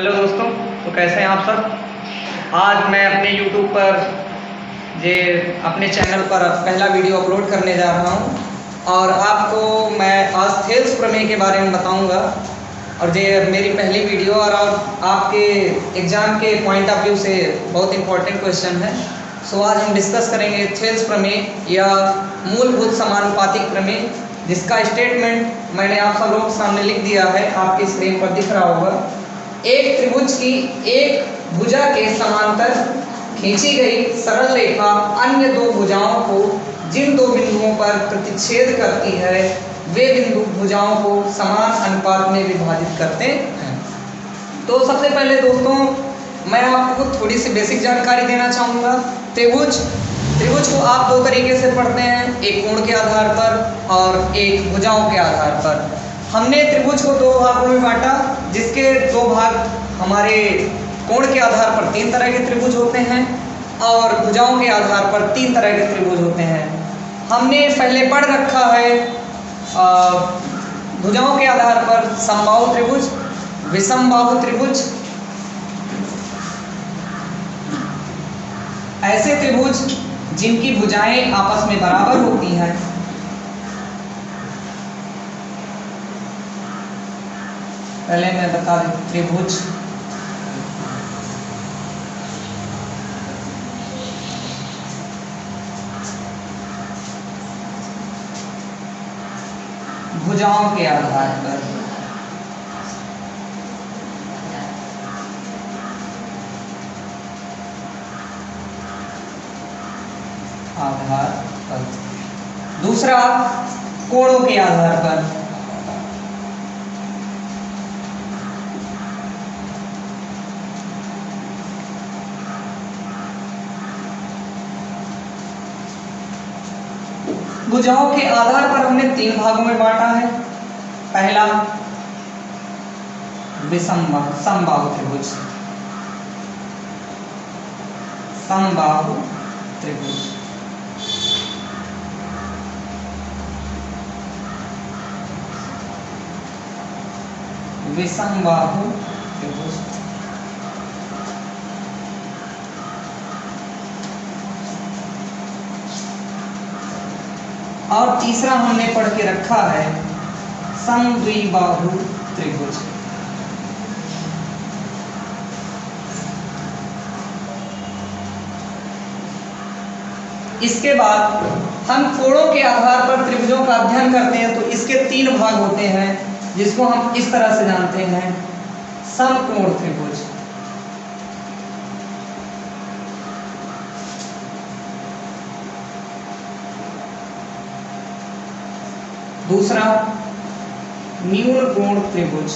Hello दोस्तों, तो कैसे हैं आप सब। आज मैं अपने YouTube पर अपने चैनल पर पहला वीडियो अपलोड करने जा रहा हूं और आपको मैं आज थेल्स प्रमेय के बारे में बताऊंगा। और मेरी पहली वीडियो और आपके एग्ज़ाम के पॉइंट ऑफ व्यू से बहुत इंपॉर्टेंट क्वेश्चन है। सो आज हम डिस्कस करेंगे थेल्स प्रमेय या मूलभूत समानुपातिक प्रमेय, जिसका स्टेटमेंट मैंने आप सब लोगों के सामने लिख दिया है, आपकी स्क्रीन पर दिख रहा होगा। एक त्रिभुज की एक भुजा के समांतर खींची गई सरल रेखा अन्य दो भुजाओं को जिन दो बिंदुओं पर प्रतिच्छेद करती है वे बिंदु भुजाओं को समान अनुपात में विभाजित करते हैं। तो सबसे पहले दोस्तों मैं आपको थोड़ी सी बेसिक जानकारी देना चाहूँगा। त्रिभुज को आप दो तरीके से पढ़ते हैं, एक कोण के आधार पर और एक भुजाओं के आधार पर। हमने त्रिभुज को दो भागों में बांटा, जिसके दो भाग हमारे कोण के आधार पर तीन तरह के त्रिभुज होते हैं और भुजाओं के आधार पर तीन तरह के त्रिभुज होते हैं। हमने पहले पढ़ रखा है भुजाओं के आधार पर समबाहु त्रिभुज, विषमबाहु त्रिभुज, ऐसे त्रिभुज जिनकी भुजाएं आपस में बराबर होती हैं। पहले मैं बता दूं, त्रिभुज भुजाओं के आधार पर दूसरा कोणों के आधार पर। भुजाओं के आधार पर हमने तीन भागों में बांटा है। पहला समबाहु त्रिभुज, समबाहु त्रिभुज। विषमबाहु त्रिभुज। और तीसरा हमने पढ़ के रखा है समद्विबाहु त्रिभुज। इसके बाद हम कोणों के आधार पर त्रिभुजों का अध्ययन करते हैं, तो इसके तीन भाग होते हैं, जिसको हम इस तरह से जानते हैं, समकोण त्रिभुज, दूसरा न्यून कोण त्रिभुज,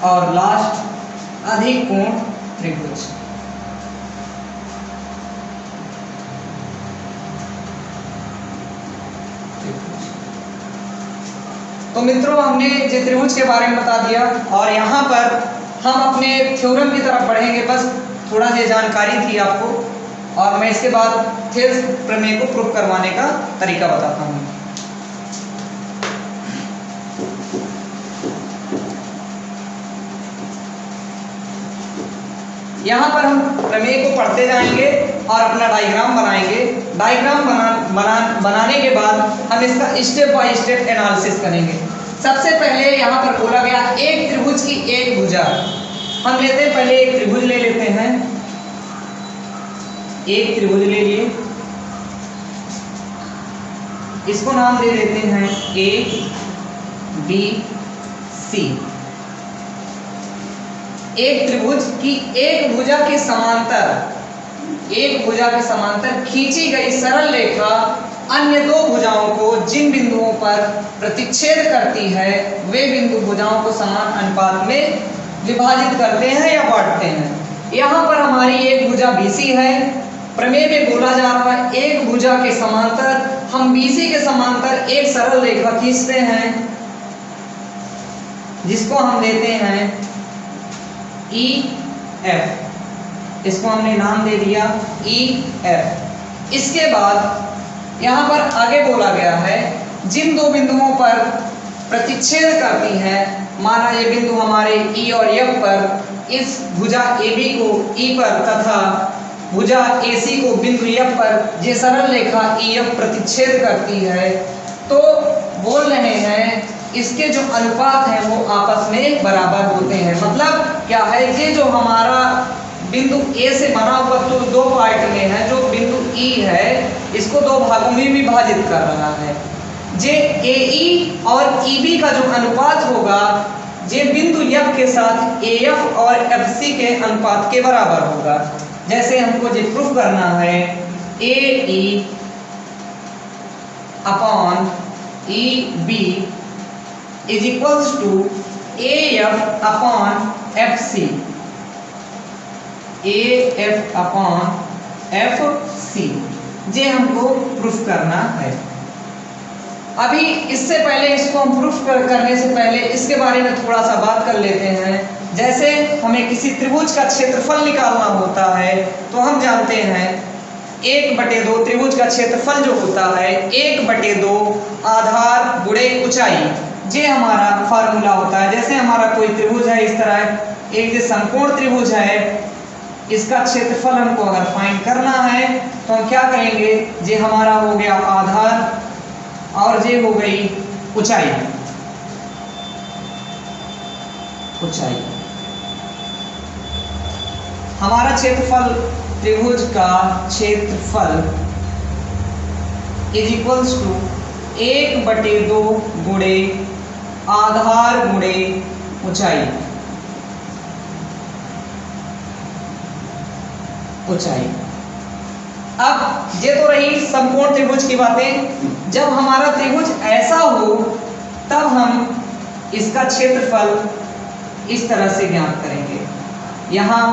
और लास्ट अधिक कोण त्रिभुज। तो मित्रों हमने जो त्रिभुज के बारे में बता दिया और यहाँ पर हम अपने थ्योरम की तरफ बढ़ेंगे। बस थोड़ा सी जानकारी थी आपको, और मैं इसके बाद थेल्स प्रमेय को प्रूफ करवाने का तरीका बताता हूँ। यहाँ पर हम प्रमेय को पढ़ते जाएंगे और अपना डायग्राम बनाएंगे। डायग्राम बनाने के बाद हम इसका स्टेप बाय स्टेप एनालिसिस करेंगे। सबसे पहले यहाँ पर बोला गया एक त्रिभुज की एक भुजा। हम लेते हैं, पहले एक त्रिभुज ले लेते हैं, एक त्रिभुज ले लिए, इसको नाम दे देते हैं ए बी सी। एक त्रिभुज की एक भुजा के समांतर खींची गई सरल रेखा अन्य दो भुजाओं को जिन बिंदुओं पर प्रतिच्छेद करती है वे बिंदु भुजाओं को समान अनुपात में विभाजित करते हैं या बांटते हैं। यहाँ पर हमारी एक भुजा BC है। प्रमेय में बोला जा रहा है एक भुजा के समांतर हम BC के समांतर एक सरल रेखा खींचते हैं, जिसको हम देते हैं EF। इसको हमने नाम दे दिया EF। इसके बाद यहाँ पर आगे बोला गया है जिन दो बिंदुओं पर प्रतिच्छेद करती है, माना ये बिंदु हमारे ई और एफ पर इस भुजा AB को E पर तथा भुजा AC को बिंदु F पर ये सरल रेखा EF प्रतिच्छेद करती है, तो बोल रहे हैं इसके जो अनुपात हैं वो आपस में बराबर होते हैं। मतलब क्या है, ये जो हमारा बिंदु A से बना हुआ तो दो पार्ट में है, जो बिंदु E है इसको दो भागों में विभाजित कर रहा है। जे AE और EB का जो अनुपात होगा ये बिंदु F के साथ AF और FC के अनुपात के बराबर होगा। जैसे हमको ये प्रूफ करना है, AE upon EB is equals to AF upon FC, AF upon FC, ये हमको प्रूफ करना है। अभी इससे पहले इसको हम प्रूफ करने से पहले इसके बारे में थोड़ा सा बात कर लेते हैं। जैसे हमें किसी त्रिभुज का क्षेत्रफल निकालना होता है तो हम जानते हैं 1/2 त्रिभुज का क्षेत्रफल जो होता है 1/2 आधार गुणे ऊंचाई, ये हमारा फार्मूला होता है। जैसे हमारा कोई त्रिभुज है इस तरह एक समकोण त्रिभुज है, इसका क्षेत्रफल हमको अगर फाइंड करना है तो हम क्या करेंगे, ये हमारा हो गया आधार और ये हो गई ऊंचाई। ऊंचाई हमारा क्षेत्रफल, त्रिभुज का क्षेत्रफल इज इक्वल्स टू 1/2 गुणे आधार गुणे ऊंचाई। ऊंचाई अब ये तो रही समकोण त्रिभुज की बातें। जब हमारा त्रिभुज ऐसा हो तब हम इसका क्षेत्रफल इस तरह से ज्ञात करेंगे। यहाँ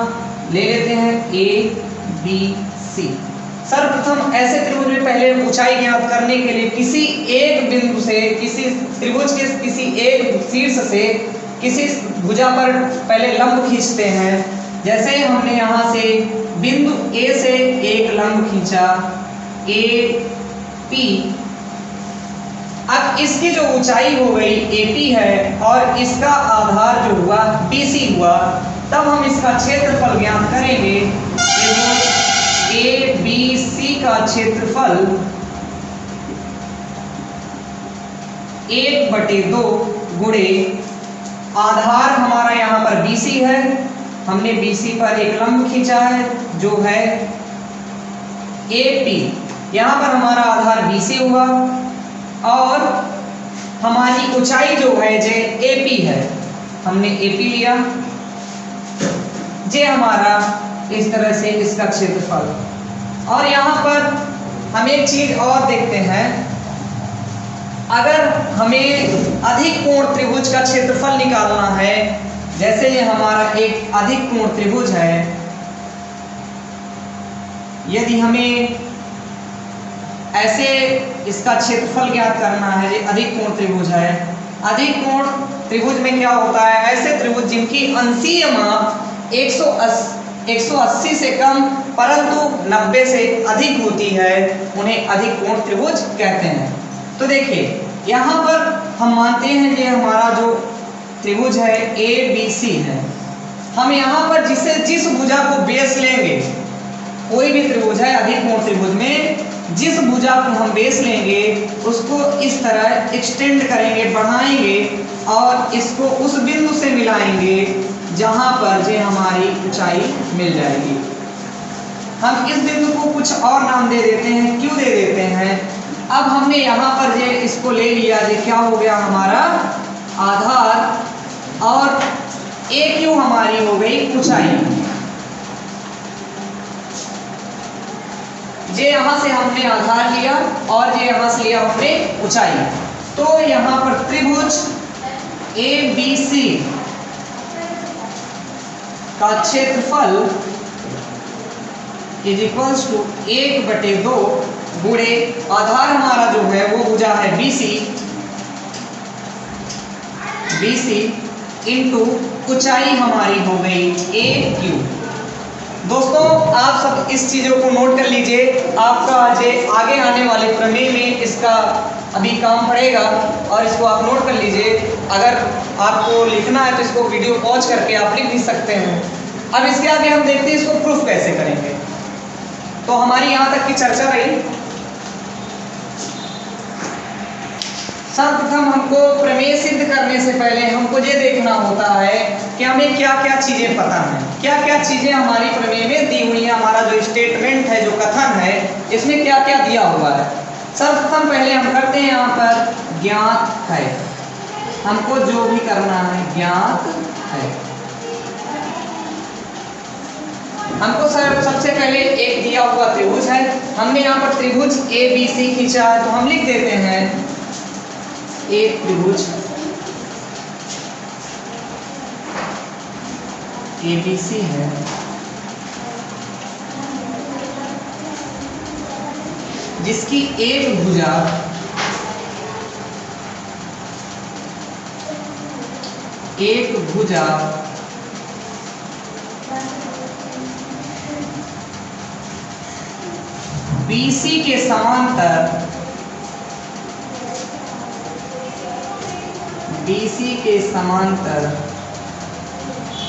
ले लेते हैं ABC। सर्वप्रथम ऐसे त्रिभुज में पहले ऊंचाई ज्ञात करने के लिए किसी एक बिंदु से, किसी त्रिभुज के किसी एक शीर्ष से किसी भुजा पर पहले लंब खींचते हैं। जैसे हमने यहाँ से बिंदु A से एक लंब खींचा AP, अब इसकी जो ऊंचाई हो गई AP है और इसका आधार जो हुआ BC हुआ, तब हम इसका क्षेत्रफल ज्ञात करेंगे। ABC का क्षेत्रफल 1/2 गुणे आधार हमारा यहाँ पर BC है, हमने BC पर एक लंब खींचा है जो है AP, यहाँ पर हमारा आधार BC हुआ और हमारी ऊंचाई जो है जे AP है, हमने AP लिया। जे हमारा इस तरह से इसका क्षेत्रफल। और यहाँ पर हम एक चीज और देखते हैं, अगर हमें अधिक कोण त्रिभुज का क्षेत्रफल निकालना है, जैसे ये हमारा एक अधिक कोण त्रिभुज है, यदि हमें ऐसे इसका क्षेत्रफल ज्ञात करना है, ये अधिक कोण त्रिभुज है। अधिक कोण त्रिभुज में क्या होता है, ऐसे त्रिभुज जिनकी अंशीय माप 180 से कम परंतु 90 से अधिक होती है, उन्हें अधिक कोण त्रिभुज कहते हैं। तो देखिए यहाँ पर हम मानते हैं ये हमारा जो त्रिभुज है ABC है। हम यहाँ पर जिस भुजा को बेस लेंगे, कोई भी त्रिभुज है अधिक कोण त्रिभुज में जिस भुजा को हम बेस लेंगे उसको इस तरह एक्सटेंड करेंगे, बढ़ाएंगे और इसको उस बिंदु से मिलाएंगे जहां पर ये हमारी ऊंचाई मिल जाएगी। हम इस बिंदु को कुछ और नाम दे देते हैं, क्यों दे देते हैं। अब हमने यहाँ पर ये इसको ले लिया, ये क्या हो गया हमारा आधार और AQ हमारी हो गई ऊंचाई। ये यहाँ से हमने आधार लिया और ये यहाँ से लिया हमने ऊंचाई। तो यहाँ पर त्रिभुज ABC का क्षेत्रफल इज इक्वल्स टू 1/2 गुणे आधार हमारा जो है वो भुजा है BC इंटू ऊंचाई हमारी हो गई AQ। दोस्तों आप सब इस चीज़ों को नोट कर लीजिए, आपका जो आगे आने वाले प्रमेय में इसका अभी काम पड़ेगा और इसको आप नोट कर लीजिए। अगर आपको लिखना है तो इसको वीडियो पॉज करके आप लिख भी सकते हैं। अब इसके आगे हम देखते हैं इसको प्रूफ कैसे करेंगे। तो हमारी यहाँ तक की चर्चा रही। सर्वप्रथम हमको प्रमेय सिद्ध करने से पहले हमको ये देखना होता है कि हमें क्या क्या चीज़ें पता हैं, क्या क्या चीज़ें हमारी प्रमेय में दी हुई हैं। हमारा जो स्टेटमेंट है, जो कथन है, इसमें क्या क्या दिया हुआ है। सर्वप्रथम पहले हम करते हैं यहाँ पर ज्ञात है। हमको जो भी करना है ज्ञात है। हमको सबसे पहले एक दिया हुआ त्रिभुज है। हमने यहाँ पर त्रिभुज ABC खींचा है, तो हम लिख देते हैं एक त्रिभुज ABC है, जिसकी एक भुजा BC के समांतर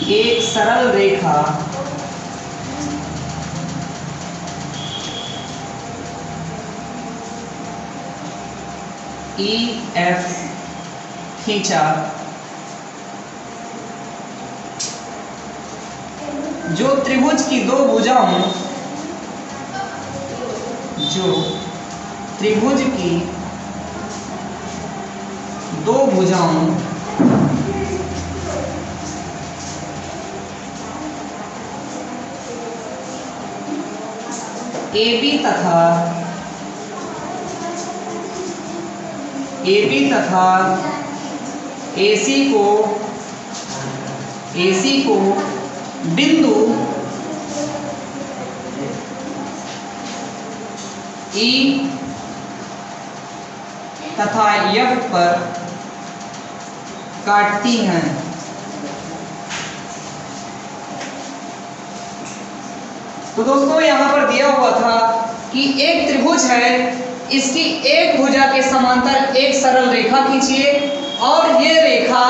एक सरल रेखा EF खींचा, जो त्रिभुज की दो भुजाओं AB तथा AC को बिंदु E तथा F पर काटती हैं। तो दोस्तों यहाँ पर दिया हुआ था कि एक त्रिभुज है, इसकी एक भुजा के समांतर एक सरल रेखा खींचिए और ये रेखा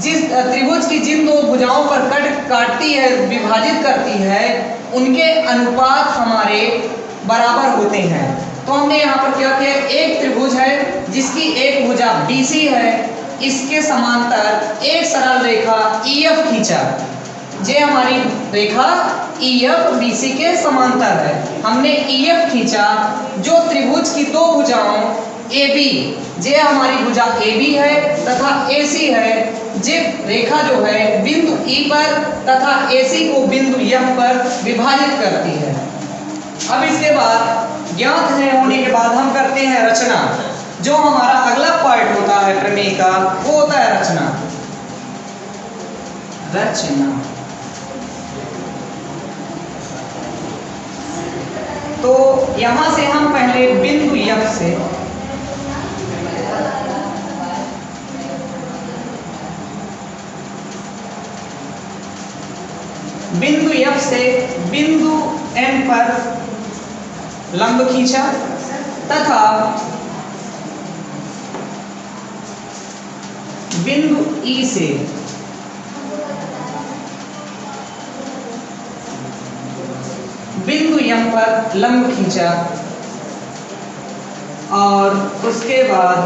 जिस त्रिभुज की जिन दो भुजाओं पर काटती है, विभाजित करती है, उनके अनुपात हमारे बराबर होते हैं। तो हमने यहाँ पर क्या किया, एक त्रिभुज है जिसकी एक भुजा BC है, इसके समांतर एक सरल रेखा EF खींचा। ये हमारी रेखा EF BC के समांतर है। हमने EF खींचा, जो त्रिभुज की दो भुजाओं AB, ये हमारी भुजा AB है तथा AC है, ये रेखा जो है बिंदु E पर तथा AC को बिंदु F पर विभाजित करती है। अब इसके बाद ज्ञात है होने के बाद हम करते हैं रचना। जो हमारा अगला पार्ट होता है प्रमेय का, वो होता है रचना। तो यहां से हम पहले बिंदु F से बिंदु N पर लंब खींचा तथा बिंदु E से बिंदु M पर लंब खींचा और उसके बाद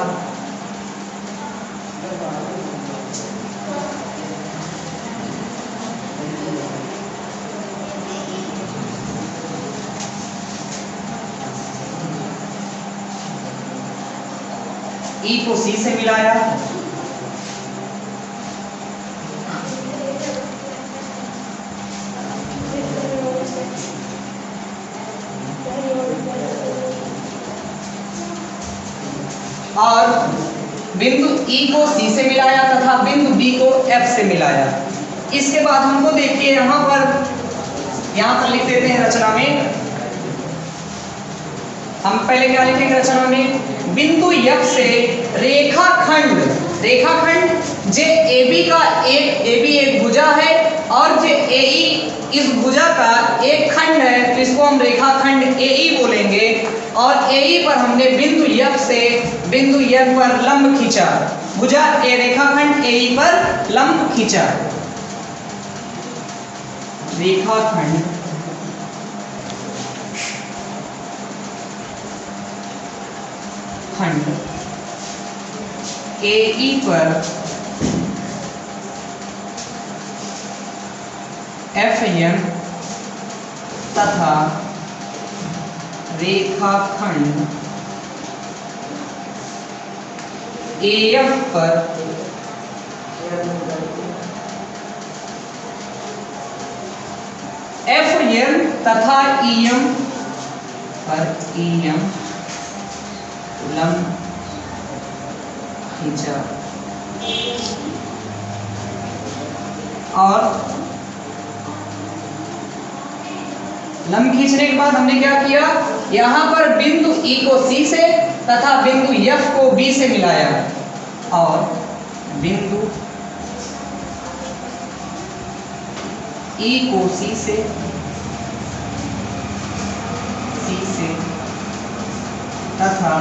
E को C से मिलाया, और बिंदु E को C से मिलाया तथा बिंदु B को F से मिलाया। इसके बाद हमको देखिए यहाँ पर लिख देते हैं रचना में। हम पहले क्या लिखेंगे रचना में, बिंदु F से रेखाखंड जे AB एक भुजा है और जो AE इस भुजा का एक खंड है तो इसको हम रेखाखंड AE बोलेंगे। और AE पर हमने बिंदु F से बिंदु N पर लंब खींचा, भुजा ए रेखाखंड AE पर लंब खींचा, रेखाखंड खंड AE पर FN तथा रेखाखंड AF पर FN तथा EM पर EM लंब खींचा। और लंब खींचने के बाद हमने क्या किया, यहां पर बिंदु E को C से तथा बिंदु F को B से मिलाया और बिंदु E को C से तथा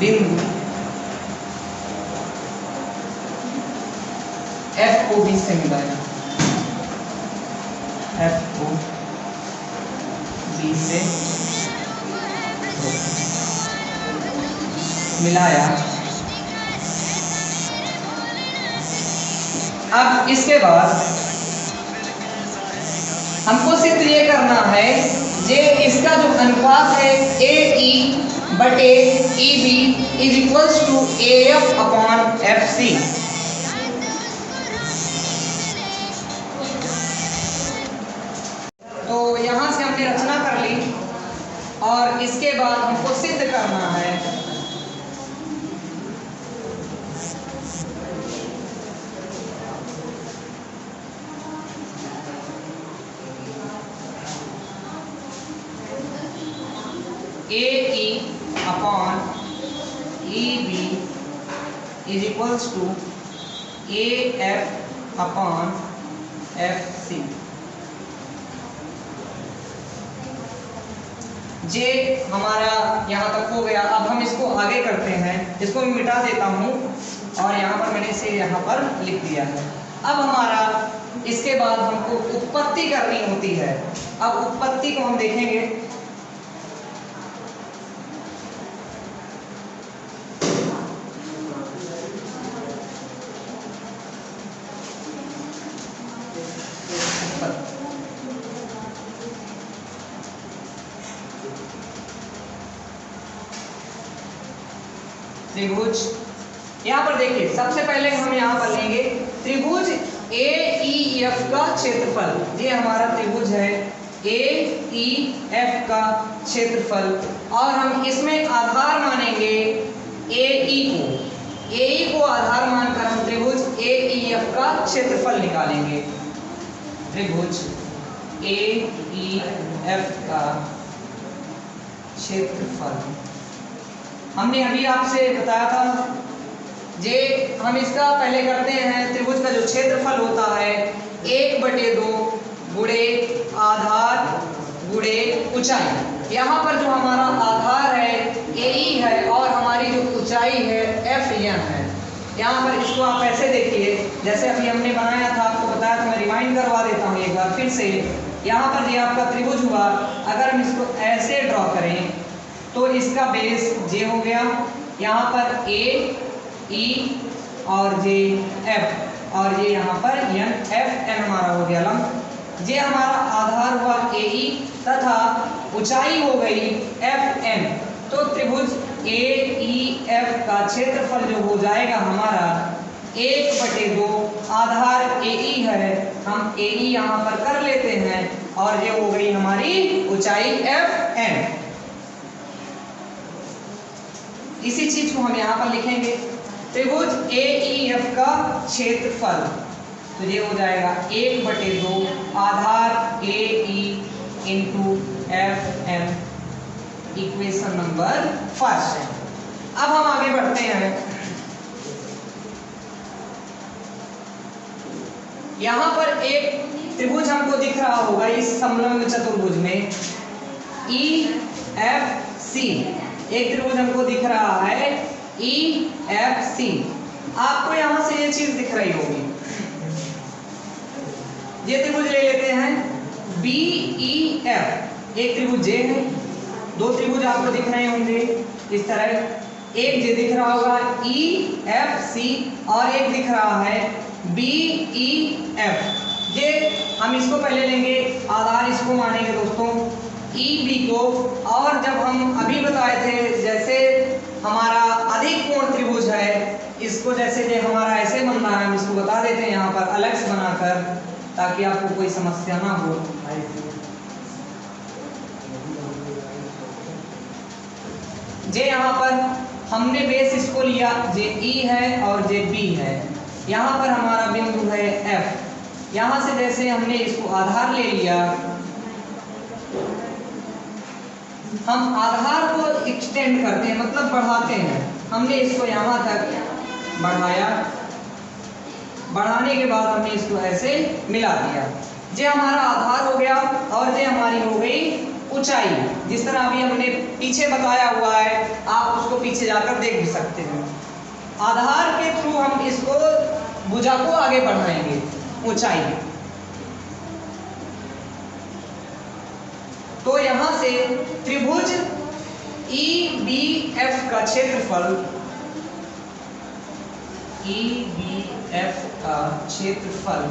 बिंदु F को B से मिलाया, F को B से मिलाया। अब इसके बाद हमको सिर्फ ये करना है, ये इसका जो अनुपात है AE बटे EB is equals to AF upon FC। तो यहां से हमने रचना कर ली और इसके बाद हमको सिद्ध करना है AE upon EB is equals to AF upon FC। जे हमारा यहाँ तक हो गया। अब हम इसको आगे करते हैं, इसको मैं मिटा देता हूँ और यहाँ पर मैंने इसे यहाँ पर लिख दिया है। अब हमारा इसके बाद हमको उत्पत्ति करनी होती है। अब उत्पत्ति को हम देखेंगे। त्रिभुज, यहाँ पर देखिए सबसे पहले हम यहाँ पर लेंगे त्रिभुज AEF का क्षेत्रफल। ये हमारा त्रिभुज है AEF का क्षेत्रफल और हम इसमें आधार मानेंगे AE को। AE को आधार मानकर हम त्रिभुज AEF का क्षेत्रफल निकालेंगे। त्रिभुज AEF का क्षेत्रफल हमने अभी आपसे बताया था। जे हम इसका पहले करते हैं, त्रिभुज का जो क्षेत्रफल होता है 1/2 गुणे आधार गुणे ऊंचाई। यहाँ पर जो हमारा आधार है AE है और हमारी जो ऊंचाई है FN है। यहाँ पर इसको आप ऐसे देखिए, जैसे अभी हमने बनाया था, आपको बताया था, मैं रिमाइंड करवा देता हूँ एक बार फिर से। यहाँ पर ये आपका त्रिभुज हुआ, अगर हम इसको ऐसे ड्रॉ करें तो इसका बेस J हो गया, यहाँ पर A E और J F और ये यहाँ पर N F N हमारा हो गया लंब। ये हमारा आधार हुआ AE तथा ऊंचाई हो गई FN। तो त्रिभुज AEF का क्षेत्रफल जो हो जाएगा हमारा 1/2 आधार AE है, हम AE यहाँ पर कर लेते हैं और ये हो गई हमारी ऊंचाई FN। इसी चीज को हम यहाँ पर लिखेंगे त्रिभुज AEF का क्षेत्रफल। तो ये हो जाएगा 1/2 आधार AE into FN, equation number first. अब हम आगे बढ़ते हैं। यहाँ पर एक त्रिभुज हमको दिख रहा होगा इस समलंब चतुर्भुज में EFC, एक त्रिभुज हमको दिख रहा है EFC। आपको यहाँ से ये चीज दिख रही होगी, ये त्रिभुज ले लेते हैं BEF, एक त्रिभुज J है, दो त्रिभुज आपको दिख रहे होंगे इस तरह, एक J दिख रहा होगा EFC और एक दिख रहा है BEF। ये हम इसको पहले लेंगे, आधार इसको मानेंगे दोस्तों EB को, और जब हम अभी बताए थे जैसे हमारा अधिक कोण त्रिभुज है, इसको जैसे ये हमारा ऐसे बन रहा है, हम इसको बता देते हैं यहाँ पर अलग से बनाकर, ताकि आपको कोई समस्या ना हो। जे यहाँ पर हमने बेस इसको लिया, जे E है और जे B है, यहाँ पर हमारा बिंदु है F। यहाँ से जैसे हमने इसको आधार ले लिया, हम आधार को एक्सटेंड करते हैं, मतलब बढ़ाते हैं। हमने इसको यहाँ तक बढ़ाया, बढ़ाने के बाद हमने इसको ऐसे मिला दिया। ये हमारा आधार हो गया और ये हमारी हो गई ऊंचाई। जिस तरह अभी हमने पीछे बताया हुआ है, आप उसको पीछे जाकर देख भी सकते हैं। आधार के थ्रू हम इसको भुजा को आगे बढ़ाएंगे, ऊंचाई। तो यहां से त्रिभुज EBF का क्षेत्रफल, EBF का क्षेत्रफल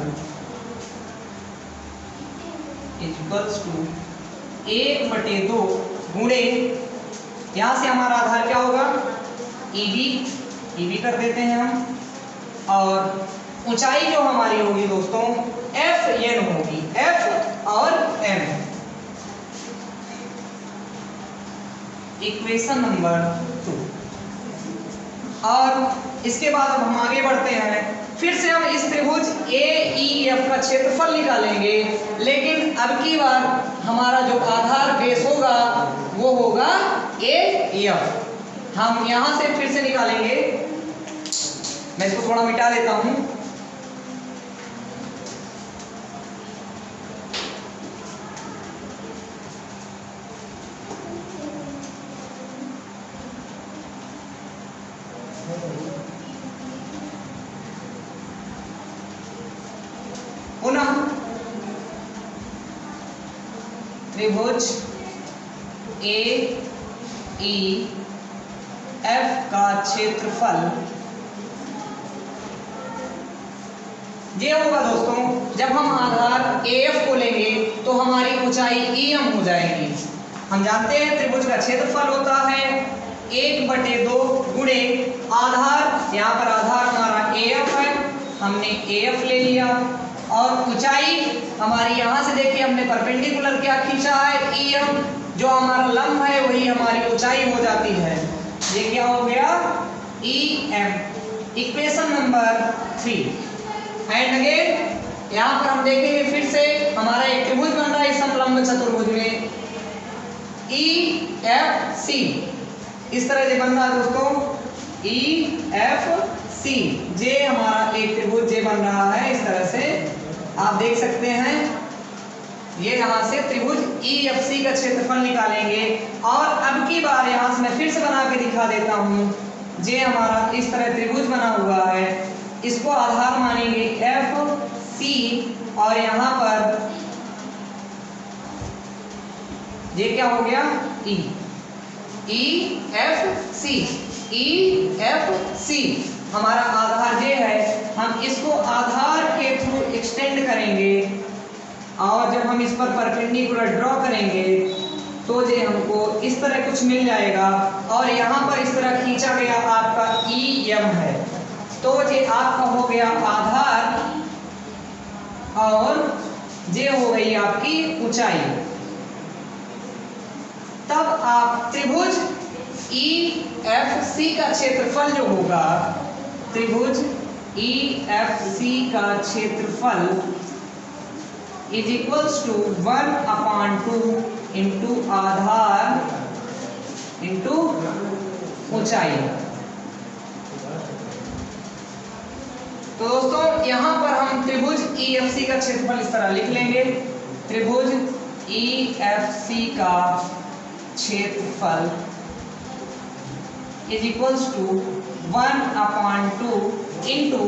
इक्वल्स टू 1/2 गुणे, यहां से हमारा आधार क्या होगा EB कर देते हैं हम, और ऊंचाई जो हमारी होगी दोस्तों FN होगी, F और M। Equation number 2। और इसके बाद अब हम आगे बढ़ते हैं, फिर से हम इस त्रिभुज AEF का क्षेत्रफल निकालेंगे, लेकिन अब की बार हमारा जो आधार बेस होगा वो होगा AF। हम यहां से फिर से निकालेंगे, मैं इसको थोड़ा मिटा देता हूं। पुनः त्रिभुज AEF का क्षेत्रफल ये होगा दोस्तों, जब हम आधार AF को लेंगे तो हमारी ऊंचाई EM हो जाएगी। हम जानते हैं त्रिभुज का क्षेत्रफल होता है 1/2 गुणे आधार, यहाँ पर आधार हमारा AF है, हमने AF ले लिया, और ऊंचाई हमारी यहाँ से देखिए हमने परपेंडिकुलर क्या खींचा है EM, जो हमारा लंब है वही हमारी ऊंचाई हो जाती है। ये क्या हो गया EM। Equation number 3। And again यहाँ पर हम देखेंगे फिर से हमारा एक त्रिभुज बन रहा है इस समलंब चतुर्भुज में EFC, इस तरह से बन रहा है दोस्तों EFC। जे हमारा एक त्रिभुज जे बन रहा है इस तरह से, आप देख सकते हैं। ये यहाँ से त्रिभुज EFC का क्षेत्रफल निकालेंगे, और अब की बार यहाँ से मैं फिर से बना के दिखा देता हूँ। जे हमारा इस तरह त्रिभुज बना हुआ है, इसको आधार मानेंगे FC, और यहाँ पर ये क्या हो गया EFC हमारा आधार ये है। हम इसको आधार के थ्रू एक्सटेंड करेंगे, और जब हम इस पर परपेंडिकुलर ड्रॉ करेंगे तो ये हमको इस तरह कुछ मिल जाएगा, और यहाँ पर इस तरह खींचा गया आपका EM है, तो ये आपका हो गया आधार, और ये हो गई आपकी ऊंचाई। तब आप त्रिभुज EFC का क्षेत्रफल जो होगा, त्रिभुज EFC का क्षेत्रफल इज इक्वल्स टू 1/2 इंटू आधार इंटू ऊंचाई। तो दोस्तों यहाँ पर हम त्रिभुज EFC का क्षेत्रफल इस तरह लिख लेंगे, त्रिभुज EFC का क्षेत्रफल इज इक्वल्स टू 1/2 इंटू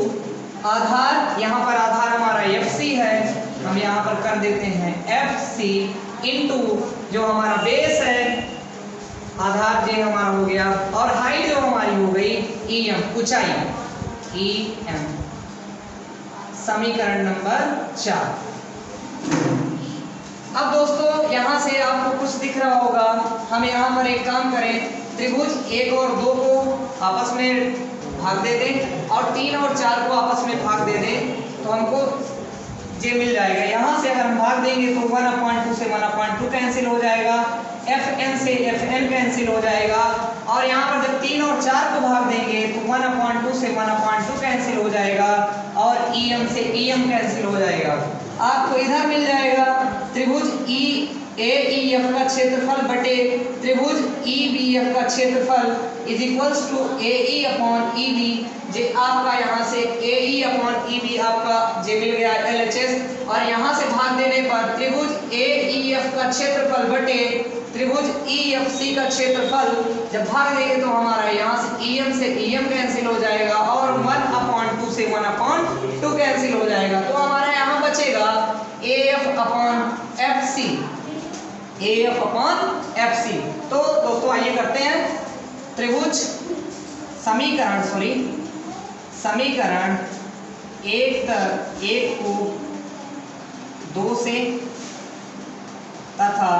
आधार, यहाँ पर आधार हमारा FC है, हम यहाँ पर कर देते हैं FC इंटू जो हमारा बेस है, आधार जे हमारा हो गया, और हाइट जो हमारी हो गई EM, ऊंचाई EM। समीकरण नंबर 4। अब दोस्तों यहाँ से आपको कुछ दिख रहा होगा, हम यहाँ पर एक काम करें, त्रिभुज 1 और 2 को आपस में भाग दे दें और 3 और 4 को आपस में भाग दे दें, तो हमको जे मिल जाएगा। यहाँ से अगर हम भाग देंगे तो 1/2 से 1/2 कैंसिल हो जाएगा, FN से FN कैंसिल हो जाएगा, और यहाँ पर जब 3 और 4 को भाग देंगे तो 1/2 से 1/2 कैंसिल हो जाएगा, और EM से EM कैंसिल हो जाएगा। आपको इधर मिल जाएगा त्रिभुज AEF का क्षेत्रफल बटे त्रिभुज EBF का क्षेत्रफल इज इक्वल्स टू AE/EB। जे आपका यहाँ से AE/EB आपका जे मिल गया LHS, और यहाँ से भाग देने पर त्रिभुज AEF का क्षेत्रफल बटे त्रिभुज EFC का क्षेत्रफल, जब भाग देंगे तो हमारा यहाँ से EM से EM कैंसिल हो जाएगा, और 1/2 से 1/2 कैंसिल हो जाएगा, तो हमारा यहाँ बचेगा AF/FC, AF/FC। तो दोस्तों आइए करते हैं त्रिभुज समीकरण 1 को 2 से तथा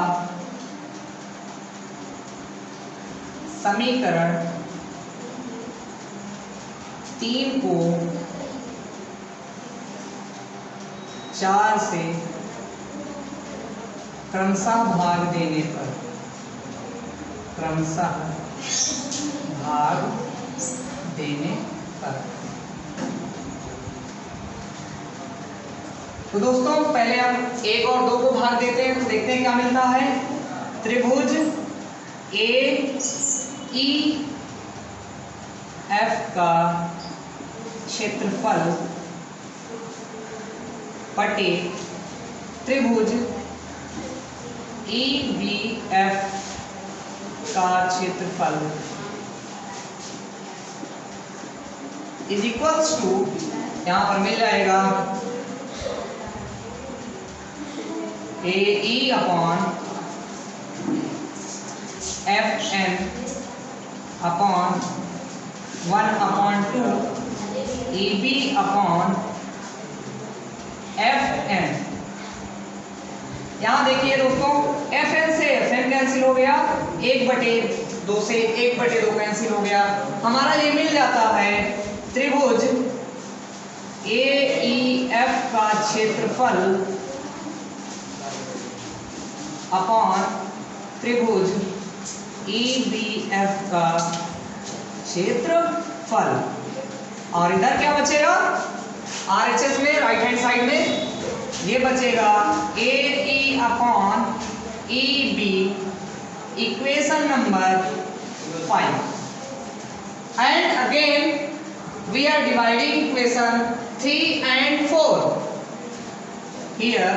समीकरण 3 को 4 से क्रमशः भाग देने पर तो दोस्तों पहले हम 1 और 2 को भाग देते हैं, तो देखते हैं क्या मिलता है। त्रिभुज AEF का क्षेत्रफल बटे त्रिभुज EBF का क्षेत्रफल इज इक्वल्स टू, यहाँ पर मिल जाएगा AE/FN/1/2 EB/FN। यहाँ देखिए दोस्तों, FN से FN कैंसिल हो गया, 1/2 से 1/2 कैंसिल हो गया, हमारा ये मिल जाता है त्रिभुज AEF का क्षेत्रफल अपॉन त्रिभुज EBF का क्षेत्रफल, और इधर क्या बचेगा RHS में, राइट हैंड साइड में ये बचेगा AE/EB, equation number 5। And again we are dividing equation 3 and 4 here.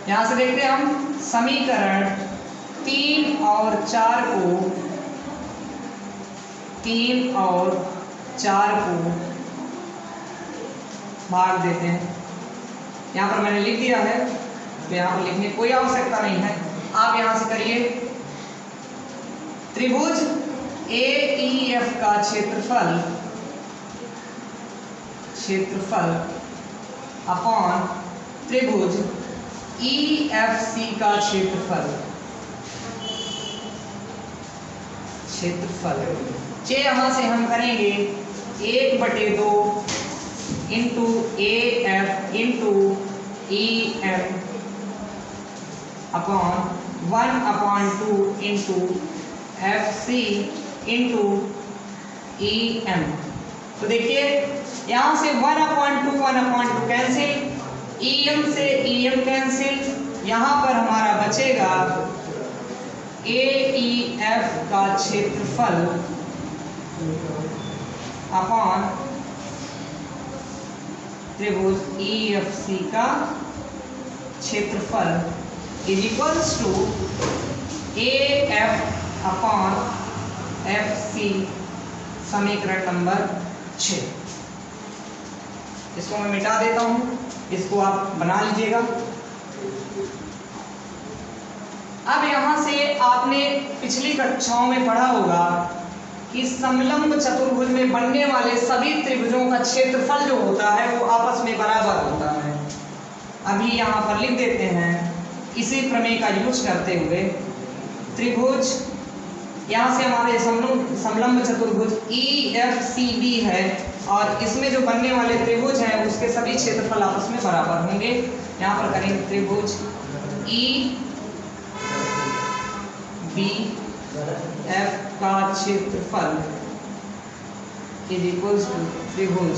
यहाँ से देखते हैं हम समीकरण 3 और 4 को भाग देते हैं। यहाँ पर मैंने लिख दिया है, तो यहाँ पर लिखने की कोई आवश्यकता नहीं है, आप यहाँ से करिए। त्रिभुज AEF का क्षेत्रफल अपॉन त्रिभुज EFC का क्षेत्रफल जे यहाँ से हम करेंगे 1/2 into AF into EM upon 1/2 into FC into EM। तो देखिए यहाँ से 1/2 कैंसिल, EM से EM कैंसिल, यहाँ पर हमारा बचेगा AEF का क्षेत्रफल अपॉन त्रिभुज EFC का क्षेत्रफल इज इक्वल्स टू AF/FC, समीकरण नंबर 6। इसको मैं मिटा देता हूं, इसको आप बना लीजिएगा। अब यहां से आपने पिछली कक्षाओं में पढ़ा होगा कि समलंब चतुर्भुज में बनने वाले सभी त्रिभुजों का क्षेत्रफल जो होता है वो आपस में बराबर होता है। अभी यहाँ पर लिख देते हैं, इसी प्रमेय का यूज करते हुए त्रिभुज, यहाँ से हमारे समलंब चतुर्भुज EFCB है और इसमें जो बनने वाले त्रिभुज हैं उसके सभी क्षेत्रफल आपस में बराबर होंगे। यहाँ पर करेंगे त्रिभुज EBF का क्षेत्रफल इज इक्वल्स टू त्रिभुज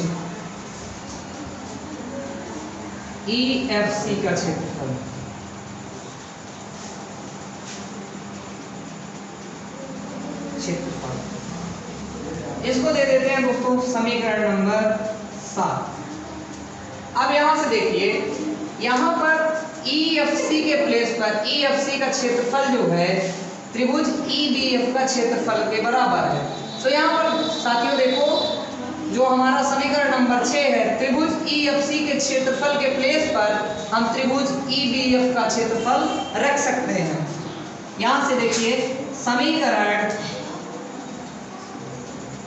EFC का क्षेत्रफल। इसको दे देते हैं दोस्तों समीकरण नंबर 7। अब यहां से देखिए, यहां पर EFC के प्लेस पर EFC का क्षेत्रफल जो है त्रिभुज EBF का क्षेत्रफल के बराबर है। तो यहाँ पर साथियों देखो, जो हमारा समीकरण नंबर 6 है, त्रिभुज EFC के क्षेत्रफल के प्लेस पर हम त्रिभुज EBF का क्षेत्रफल रख सकते हैं। यहां से देखिए समीकरण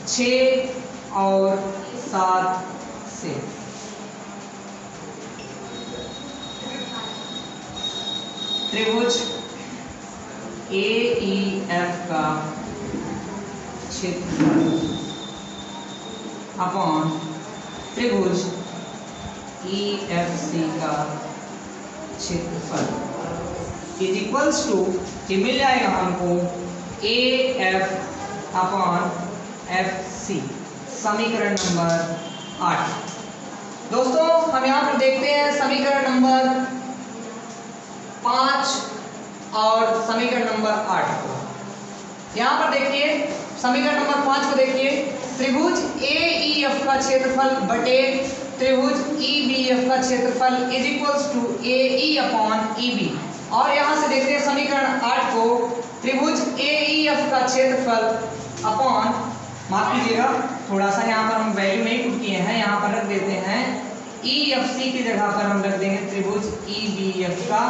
6 और 7 से त्रिभुज AEF का क्षेत्रफल अपॉन त्रिभुज EFC का क्षेत्रफल इज इक्वल्स टू, ये मिल जाएगा हमको AF/FC, समीकरण नंबर 8। दोस्तों हम यहाँ पर देखते हैं समीकरण नंबर 5 और समीकरण नंबर 8 को। यहाँ पर देखिए समीकरण नंबर 5 को देखिए, त्रिभुज AEF का क्षेत्रफल बटे त्रिभुज EBF का क्षेत्रफल इज इक्वल्स टू AE/EB। और यहाँ से देखते हैं समीकरण 8 को, त्रिभुज AEF का क्षेत्रफल अपॉन, माफ कीजिएगा थोड़ा सा यहाँ पर हम वैल्यू नहीं पुट किए हैं, यहाँ पर रख देते हैं EFC की जगह पर हम रख देंगे त्रिभुज EBF का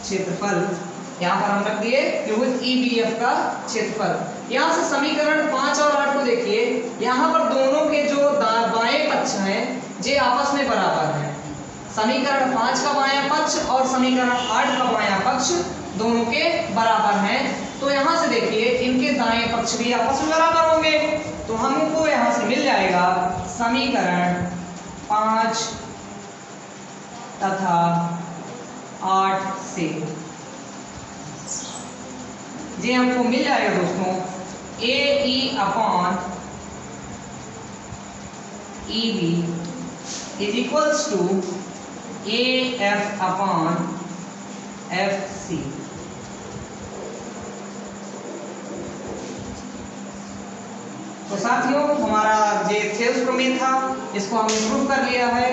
क्षेत्रफल। यहाँ पर हम रख दिए त्रिभुज EBF का क्षेत्रफल। यहाँ से समीकरण 5 और 8 को देखिए, यहाँ पर दोनों के जो बाएं पक्ष हैं जे आपस में बराबर हैं। समीकरण 5 का बायां पक्ष और समीकरण 8 का बायां पक्ष दोनों के बराबर हैं। तो यहाँ से देखिए इनके दाएं पक्ष भी आपस में बराबर होंगे, तो हमको यहाँ से मिल जाएगा समीकरण 5 तथा 8 से जी हमको मिल जाएगा दोस्तों AE/EB is equals to AF/FC। तो साथियों हमारा ये थेल्स प्रमेय था, इसको हम इम्प्रूव कर लिया है।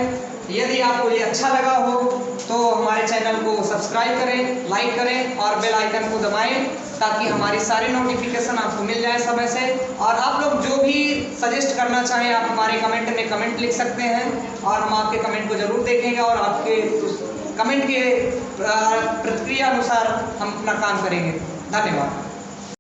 यदि आपको ये अच्छा लगा हो तो हमारे चैनल को सब्सक्राइब करें, लाइक करें और बेल आइकन को दबाएं ताकि हमारी सारी नोटिफिकेशन आपको मिल जाए समय से। और आप लोग जो भी सजेस्ट करना चाहें आप हमारे कमेंट में कमेंट लिख सकते हैं और हम आपके कमेंट को ज़रूर देखेंगे और आपके कमेंट के प्रतिक्रिया अनुसार हम अपना काम करेंगे। धन्यवाद।